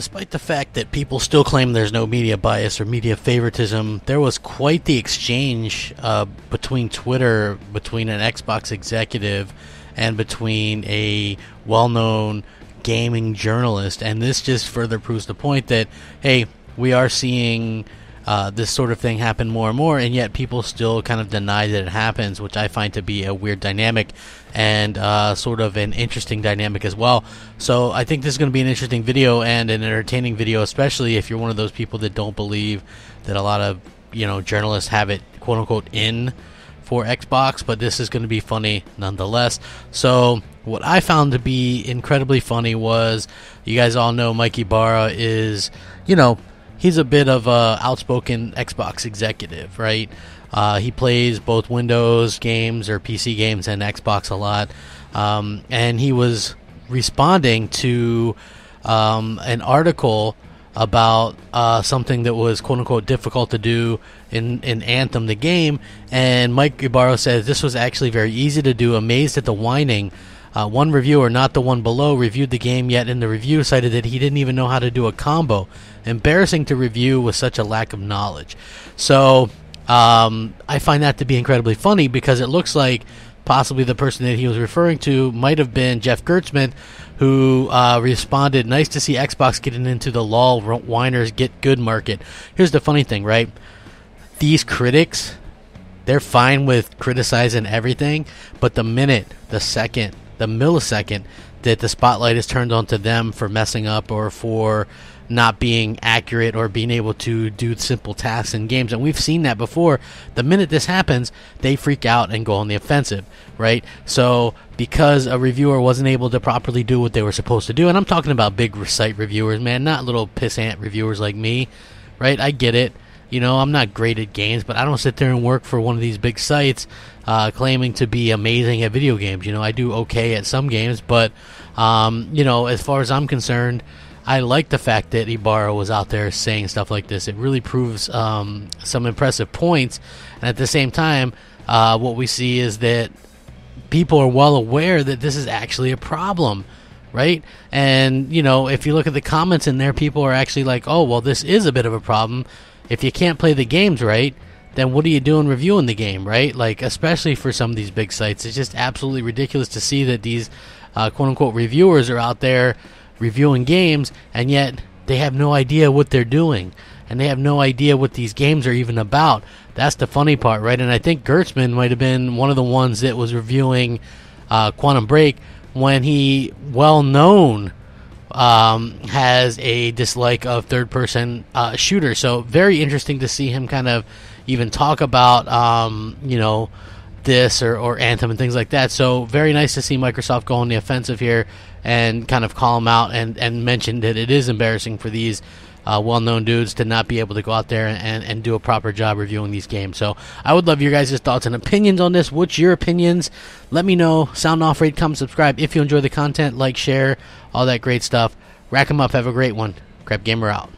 Despite the fact that people still claim there's no media bias or media favoritism, there was quite the exchange between Twitter, between an Xbox executive and between a well-known gaming journalist, and this just further proves the point that, hey, we are seeing this sort of thing happen more and more, and yet people still kind of deny that it happens, which I find to be a weird dynamic and sort of an interesting dynamic as well. So I think this is going to be an interesting video and an entertaining video, especially if you're one of those people that don't believe that a lot of journalists have it quote-unquote in for Xbox, but this is going to be funny nonetheless. So what I found to be incredibly funny was, you guys all know Mikey Barra is, he's a bit of a outspoken Xbox executive, right? He plays both Windows games or PC games and Xbox a lot, and he was responding to an article about something that was quote-unquote difficult to do in Anthem the game, and Mike Ibarra says this was actually very easy to do, amazed at the whining. One reviewer, not the one below, reviewed the game, yet in the review cited that he didn't even know how to do a combo. Embarrassing to review with such a lack of knowledge. So I find that to be incredibly funny, because it looks like possibly the person that he was referring to might have been Jeff Gertzman, who responded, "Nice to see Xbox getting into the lol whiners get good market." Here's the funny thing, right? These critics, they're fine with criticizing everything, but the minute, the second, the millisecond that the spotlight is turned onto them for messing up or for not being accurate or being able to do simple tasks in games, and we've seen that before, the minute this happens, they freak out and go on the offensive, right? So because a reviewer wasn't able to properly do what they were supposed to do, and I'm talking about big site reviewers, man, not little pissant reviewers like me, right? I get it. I'm not great at games, but I don't sit there and work for one of these big sites claiming to be amazing at video games. I do okay at some games, but, as far as I'm concerned, I like the fact that Ibarra was out there saying stuff like this. It really proves some impressive points, and at the same time, what we see is that people are well aware that this is actually a problem, right? And, if you look at the comments in there, people are actually like, oh, well, this is a bit of a problem. If you can't play the games right, then what are you doing reviewing the game, right? Like, especially for some of these big sites, it's just absolutely ridiculous to see that these quote-unquote reviewers are out there reviewing games, and yet they have no idea what they're doing, and they have no idea what these games are even about. That's the funny part, right? And I think Gertzman might have been one of the ones that was reviewing Quantum Break when he, well-known, has a dislike of third-person shooters. So very interesting to see him kind of even talk about, this or Anthem and things like that. So very nice to see Microsoft go on the offensive here and kind of call him out and mention that it is embarrassing for these well-known dudes to not be able to go out there and do a proper job reviewing these games. So I would love your guys' thoughts and opinions on this. What's your opinions? Let me know. Sound off, rate, comment, subscribe. If you enjoy the content, like, share, all that great stuff. Rack 'em up. Have a great one. Crapgamer out.